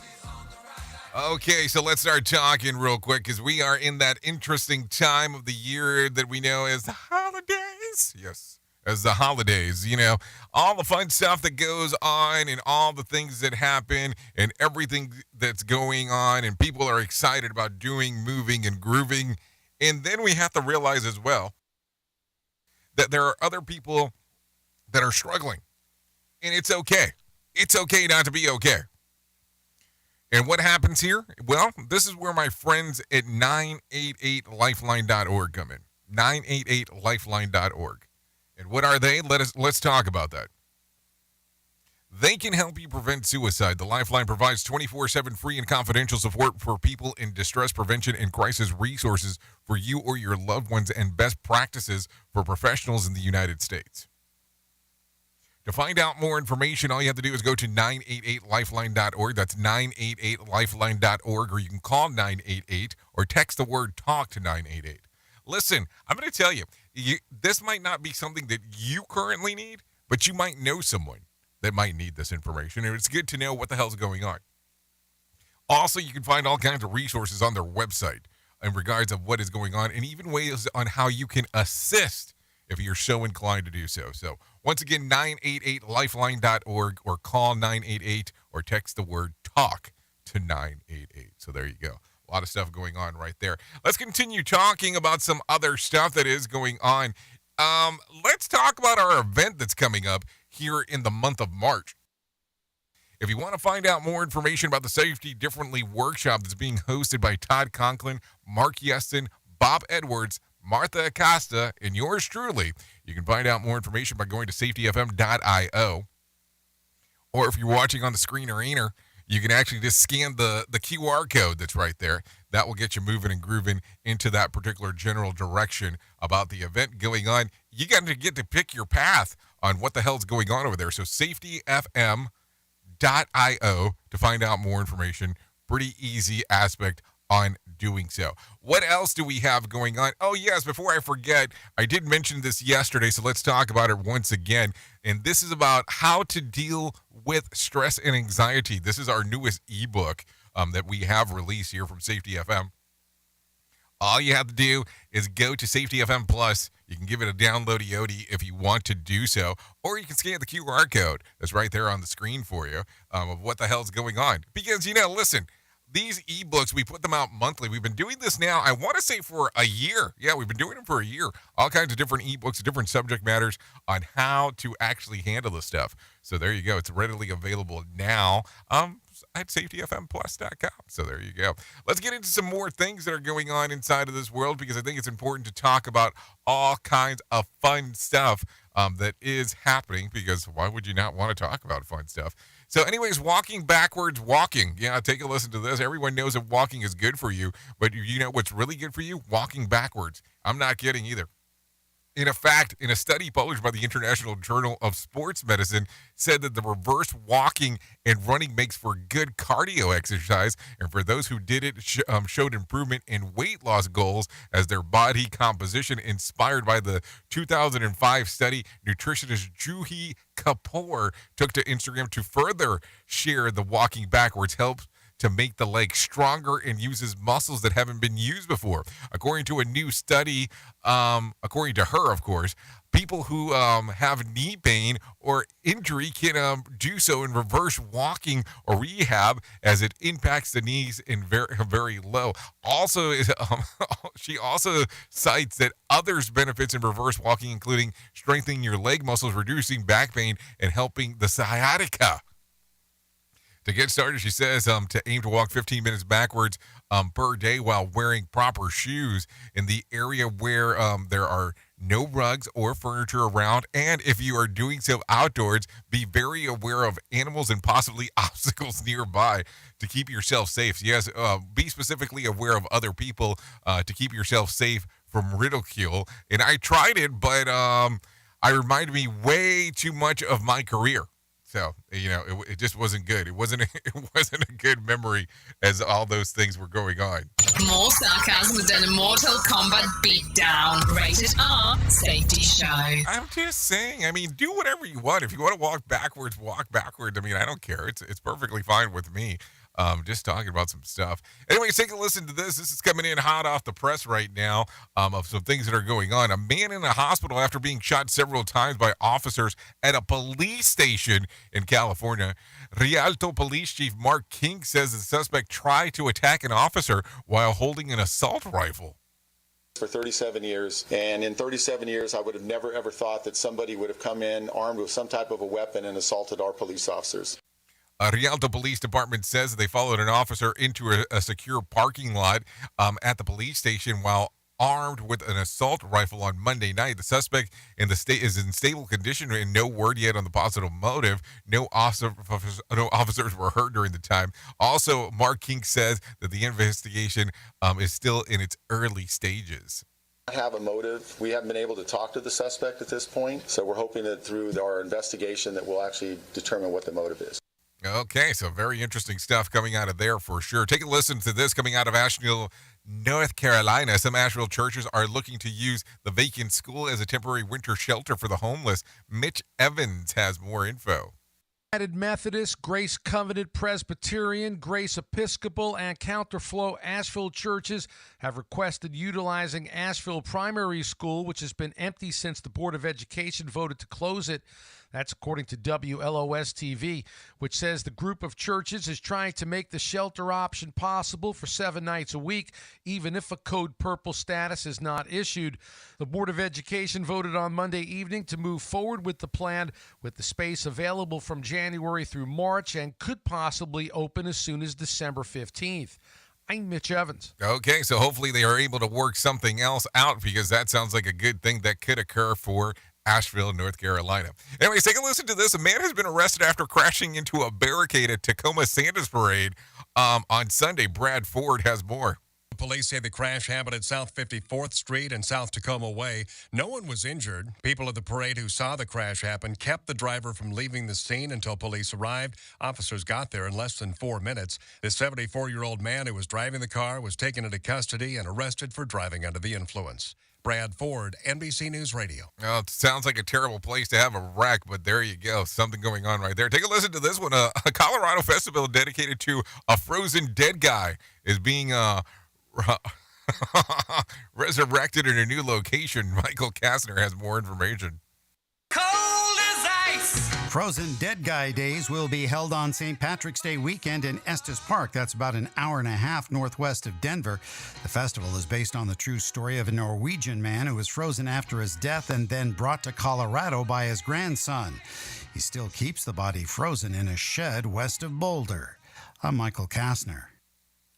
Okay, so let's start talking real quick because we are in that interesting time of the year that we know as the holidays. Yes, as the holidays, you know, all the fun stuff that goes on and all the things that happen and everything that's going on and people are excited about doing, moving, and grooving. And then we have to realize as well that there are other people that are struggling. And it's okay. It's okay not to be okay. And what happens here? Well, this is where my friends at 988lifeline.org come in. 988lifeline.org. And what are they? Let's talk about that. They can help you prevent suicide. The Lifeline provides 24/7 free and confidential support for people in distress, prevention, and crisis resources for you or your loved ones and best practices for professionals in the United States. To find out more information, all you have to do is go to 988lifeline.org. That's 988lifeline.org, or you can call 988 or text the word TALK to 988. Listen, I'm going to tell you, this might not be something that you currently need, but you might know someone that might need this information, and it's good to know what the hell's going on. Also, you can find all kinds of resources on their website in regards of what is going on, and even ways on how you can assist if you're so inclined to do so. So, once again, 988lifeline.org, or call 988 or text the word TALK to 988. So there you go. A lot of stuff going on right there. Let's continue talking about some other stuff that is going on. Let's talk about our event that's coming up here in the month of March. If you want to find out more information about the Safety Differently workshop that's being hosted by Todd Conklin, Mark Yeston, Bob Edwards, Martha Acosta, and yours truly, you can find out more information by going to safetyfm.io. Or if you're watching on the screener, you can actually just scan the QR code that's right there. That will get you moving and grooving into that particular general direction about the event going on. You got to get to pick your path on what the hell's going on over there. So safetyfm.io to find out more information. Pretty easy aspect on doing so. What else do we have going on? Oh, yes, before I forget, I did mention this yesterday, so let's talk about it once again. And this is about how to deal with stress and anxiety. This is our newest ebook that we have released here from Safety FM. All you have to do is go to Safety FM Plus. You can give it a download-y-ody if you want to do so, or you can scan the QR code that's right there on the screen for you of what the hell's going on. Because, listen, these ebooks, we put them out monthly. We've been doing this now, I want to say, for a year. Yeah, we've been doing them for a year. All kinds of different ebooks, different subject matters on how to actually handle this stuff. So there you go. It's readily available now at safetyfmplus.com. So there you go. Let's get into some more things that are going on inside of this world, because I think it's important to talk about all kinds of fun stuff that is happening, because why would you not want to talk about fun stuff? So anyways, walking backwards, walking. Yeah, take a listen to this. Everyone knows that walking is good for you, but you know what's really good for you? Walking backwards. I'm not kidding either. In fact, in a study published by the International Journal of Sports Medicine, said that the reverse walking and running makes for good cardio exercise, and for those who did it, showed improvement in weight loss goals as their body composition, inspired by the 2005 study. Nutritionist Juhi Kapoor took to Instagram to further share the walking backwards helps to make the leg stronger and uses muscles that haven't been used before. According to a new study, according to her, of course, people who have knee pain or injury can do so in reverse walking or rehab, as it impacts the knees in very, very low. Also, she also cites that others benefits in reverse walking, including strengthening your leg muscles, reducing back pain, and helping the sciatica. To get started, she says to aim to walk 15 minutes backwards per day while wearing proper shoes in the area where there are no rugs or furniture around. And if you are doing so outdoors, be very aware of animals and possibly obstacles nearby to keep yourself safe. So yes, be specifically aware of other people to keep yourself safe from ridicule. And I tried it, but I reminded me way too much of my career. So, it just wasn't good. It wasn't a good memory as all those things were going on. More sarcasm than a Mortal Kombat beatdown. Rated R, Safety Show. I'm just saying, do whatever you want. If you want to walk backwards, walk backwards. I don't care. It's perfectly fine with me. Just talking about some stuff. Anyways, take a listen to this. This is coming in hot off the press right now of some things that are going on. A man in a hospital after being shot several times by officers at a police station in California. Rialto Police Chief Mark King says the suspect tried to attack an officer while holding an assault rifle. For 37 years, and in 37 years I would have never ever thought that somebody would have come in armed with some type of a weapon and assaulted our police officers. Rialto Police Department says they followed an officer into a secure parking lot at the police station while armed with an assault rifle on Monday night. The suspect in the state is in stable condition, and no word yet on the possible motive. No officers were hurt during the time. Also, Mark King says that the investigation is still in its early stages. Have a motive. We haven't been able to talk to the suspect at this point, so we're hoping that through our investigation that we'll actually determine what the motive is. Okay, so very interesting stuff coming out of there for sure. Take a listen to this coming out of Asheville, North Carolina. Some Asheville churches are looking to use the vacant school as a temporary winter shelter for the homeless. Mitch Evans has more info. United Methodist, Grace Covenant Presbyterian, Grace Episcopal, and Counterflow Asheville churches have requested utilizing Asheville Primary School, which has been empty since the Board of Education voted to close it. That's according to WLOS-TV, which says the group of churches is trying to make the shelter option possible for 7 nights a week, even if a Code Purple status is not issued. The Board of Education voted on Monday evening to move forward with the plan, with the space available from January through March and could possibly open as soon as December 15th. I'm Mitch Evans. Okay, so hopefully they are able to work something else out, because that sounds like a good thing that could occur for Asheville, North Carolina. Anyways, take a listen to this. A man has been arrested after crashing into a barricade at Tacoma Santa's Parade on Sunday. Brad Ford has more. Police say the crash happened at South 54th Street and South Tacoma Way. No one was injured. People at the parade who saw the crash happen kept the driver from leaving the scene until police arrived. Officers got there in less than 4 minutes. The 74-year-old man who was driving the car was taken into custody and arrested for driving under the influence. Brad Ford, NBC News Radio. Oh, it sounds like a terrible place to have a wreck, but there you go. Something going on right there. Take a listen to this one. A Colorado festival dedicated to a frozen dead guy is being resurrected in a new location. Michael Kastner has more information. Cold as ice. Frozen Dead Guy Days will be held on St. Patrick's Day weekend in Estes Park. That's about an hour and a half northwest of Denver. The festival is based on the true story of a Norwegian man who was frozen after his death and then brought to Colorado by his grandson. He still keeps the body frozen in a shed west of Boulder. I'm Michael Kastner.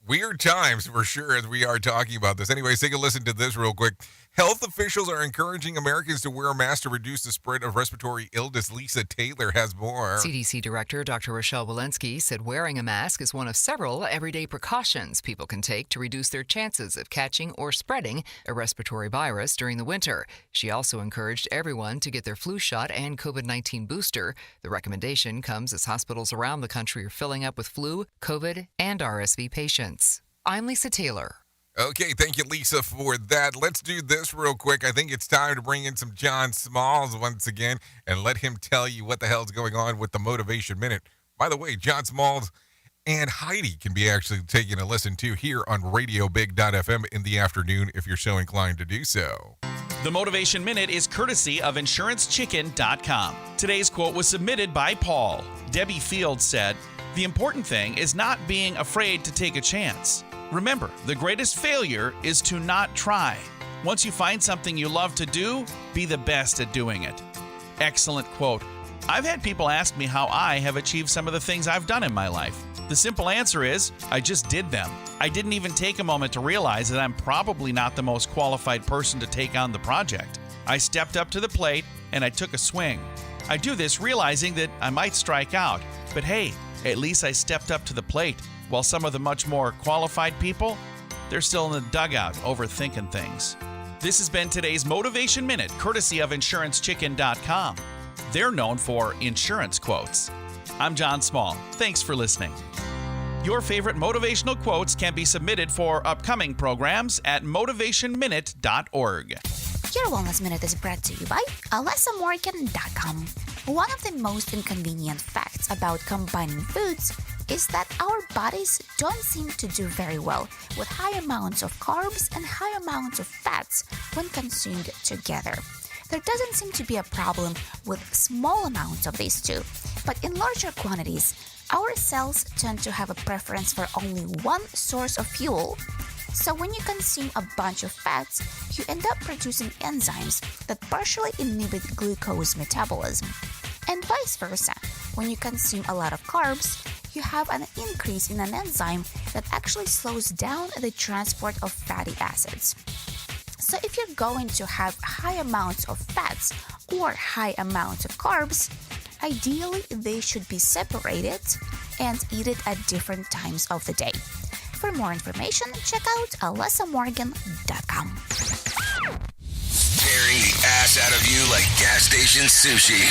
Weird times for sure as we are talking about this. Anyways, take a listen to this real quick. Health officials are encouraging Americans to wear a mask to reduce the spread of respiratory illness. Lisa Taylor has more. CDC Director Dr. Rochelle Walensky said wearing a mask is one of several everyday precautions people can take to reduce their chances of catching or spreading a respiratory virus during the winter. She also encouraged everyone to get their flu shot and COVID-19 booster. The recommendation comes as hospitals around the country are filling up with flu, COVID, and RSV patients. I'm Lisa Taylor. Okay, thank you, Lisa, for that. Let's do this real quick. I think it's time to bring in some John Smalls once again and let him tell you what the hell's going on with the Motivation Minute. By the way, John Smalls and Heidi can be actually taking a listen to here on RadioBig.fm in the afternoon if you're so inclined to do so. The Motivation Minute is courtesy of InsuranceChicken.com. Today's quote was submitted by Paul. Debbie Fields said, "The important thing is not being afraid to take a chance. Remember, the greatest failure is to not try. Once you find something you love to do, be the best at doing it." Excellent quote. I've had people ask me how I have achieved some of the things I've done in my life. The simple answer is, I just did them. I didn't even take a moment to realize that I'm probably not the most qualified person to take on the project. I stepped up to the plate and I took a swing. I do this realizing that I might strike out, but hey, at least I stepped up to the plate. While some of the much more qualified people, they're still in the dugout overthinking things. This has been today's Motivation Minute, courtesy of InsuranceChicken.com. They're known for insurance quotes. I'm John Small. Thanks for listening. Your favorite motivational quotes can be submitted for upcoming programs at motivationminute.org. Your Wellness Minute is brought to you by AlessaMorgan.com. One of the most inconvenient facts about combining foods is that our bodies don't seem to do very well with high amounts of carbs and high amounts of fats when consumed together. There doesn't seem to be a problem with small amounts of these two, but in larger quantities, our cells tend to have a preference for only one source of fuel. So when you consume a bunch of fats, you end up producing enzymes that partially inhibit glucose metabolism. And vice versa, when you consume a lot of carbs, you have an increase in an enzyme that actually slows down the transport of fatty acids. So if you're going to have high amounts of fats or high amounts of carbs, ideally they should be separated and eaten at different times of the day. For more information, check out AlessaMorgan.com. tearing the ass out of you like gas station sushi.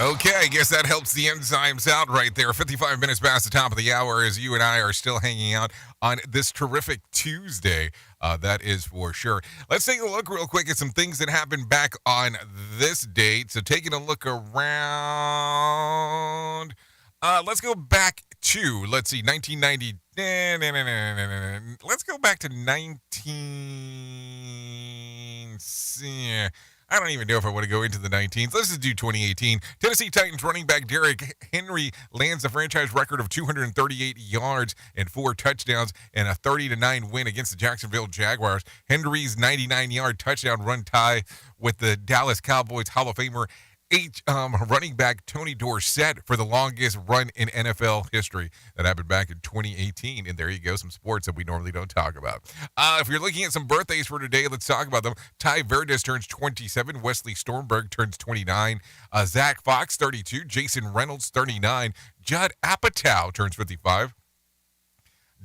Okay, I guess that helps the enzymes out right there. 55 minutes past the top of the hour as you and I are still hanging out on this terrific Tuesday. That is for sure. Let's take a look real quick at some things that happened back on this date. So taking a look around, let's go back to, 1990. Let's go back to 19... I don't even know if I want to go into the 19s. Let's just do 2018. Tennessee Titans running back Derrick Henry lands the franchise record of 238 yards and 4 touchdowns and a 30-9 win against the Jacksonville Jaguars. Henry's 99-yard touchdown run tie with the Dallas Cowboys Hall of Famer running back Tony Dorsett for the longest run in NFL history. That happened back in 2018. And there you go, some sports that we normally don't talk about. If you're looking at some birthdays for today, let's talk about them. Ty Verdes turns 27. Wesley Stormberg turns 29. Zach Fox, 32. Jason Reynolds, 39. Judd Apatow turns 55.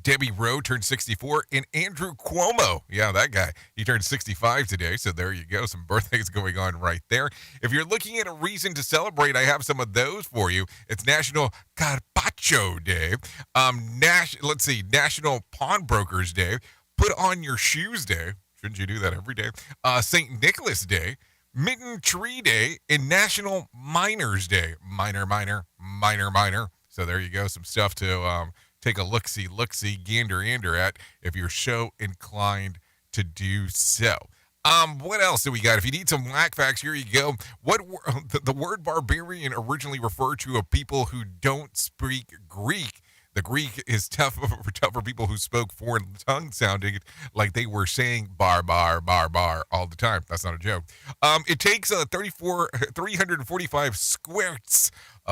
Debbie Rowe turned 64, and Andrew Cuomo, yeah, that guy, he turned 65 today, so there you go, some birthdays going on right there. If you're looking at a reason to celebrate, I have some of those for you. It's National Carpaccio Day, National Pawnbrokers Day, Put On Your Shoes Day, shouldn't you do that every day, St. Nicholas Day, Mitten Tree Day, and National Miners Day, minor. So there you go, some stuff to take a look-see, gander at if you're so inclined to do so. What else do we got? If you need some whack facts, here you go. The word barbarian originally referred to a people who don't speak Greek. The Greek is tough for people who spoke foreign tongues, sounding like they were saying bar all the time. That's not a joke. It takes 345 squirts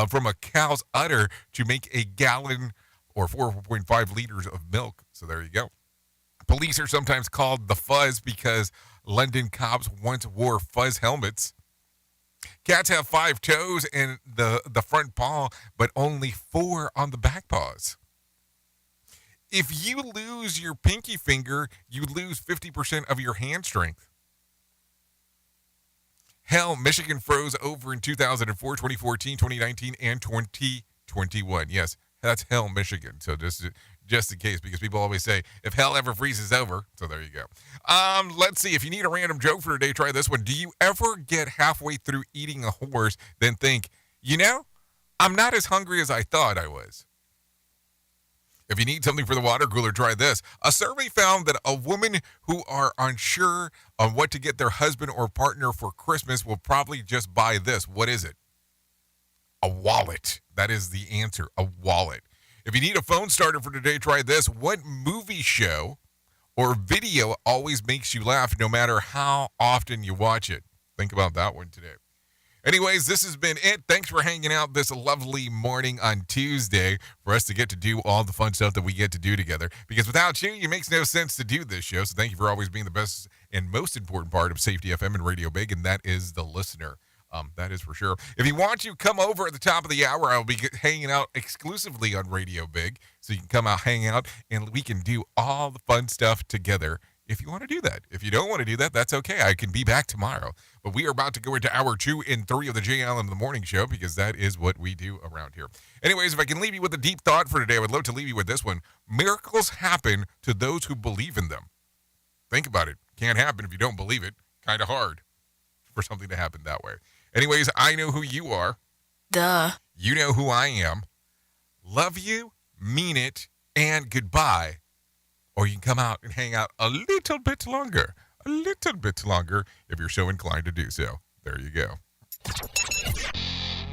from a cow's udder to make a gallon or 4.5 liters of milk. So there you go. Police are sometimes called the Fuzz because London cops once wore fuzz helmets. Cats have 5 toes in the front paw, but only 4 on the back paws. If you lose your pinky finger, you lose 50% of your hand strength. Hell, Michigan froze over in 2004, 2014, 2019, and 2021. Yes, that's hell, Michigan. So just in case, because people always say, if hell ever freezes over. So there you go. Let's see. If you need a random joke for today, try this one. Do you ever get halfway through eating a horse, then think, I'm not as hungry as I thought I was? If you need something for the water cooler, try this. A survey found that a woman who are unsure on what to get their husband or partner for Christmas will probably just buy this. What is it? A wallet. That is the answer, a wallet. If you need a phone starter for today, try this. What movie show or video always makes you laugh no matter how often you watch it? Think about that one today. Anyways, this has been it. Thanks for hanging out this lovely morning on Tuesday for us to get to do all the fun stuff that we get to do together. Because without you, it makes no sense to do this show. So thank you for always being the best and most important part of Safety FM and Radio Big, and that is the listener. That is for sure. If you want to come over at the top of the hour, I'll be hanging out exclusively on Radio Big. So you can come out, hang out, and we can do all the fun stuff together if you want to do that. If you don't want to do that, that's okay. I can be back tomorrow. But we are about to go into hour 2 and 3 of the Jay Allen in the Morning Show because that is what we do around here. Anyways, if I can leave you with a deep thought for today, I would love to leave you with this one. Miracles happen to those who believe in them. Think about it. Can't happen if you don't believe it. Kind of hard for something to happen that way. Anyways, I know who you are. Duh. You know who I am. Love you, mean it, and goodbye. Or you can come out and hang out a little bit longer if you're so inclined to do so. There you go.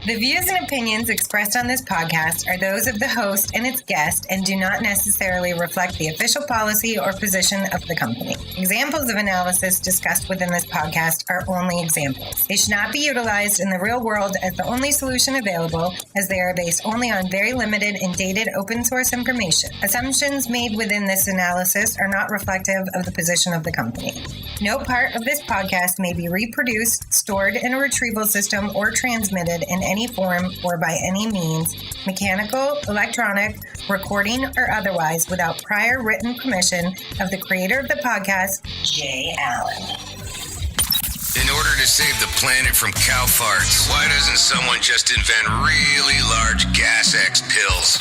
The views and opinions expressed on this podcast are those of the host and its guest and do not necessarily reflect the official policy or position of the company. Examples of analysis discussed within this podcast are only examples. They should not be utilized in the real world as the only solution available, as they are based only on very limited and dated open source information. Assumptions made within this analysis are not reflective of the position of the company. No part of this podcast may be reproduced, stored in a retrieval system, or transmitted in any form or by any means, mechanical, electronic, recording, or otherwise, without prior written permission of the creator of the podcast, Jay Allen. In order to save the planet from cow farts, why doesn't someone just invent really large Gas X pills?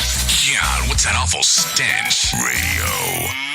God, what's that awful stench? Radio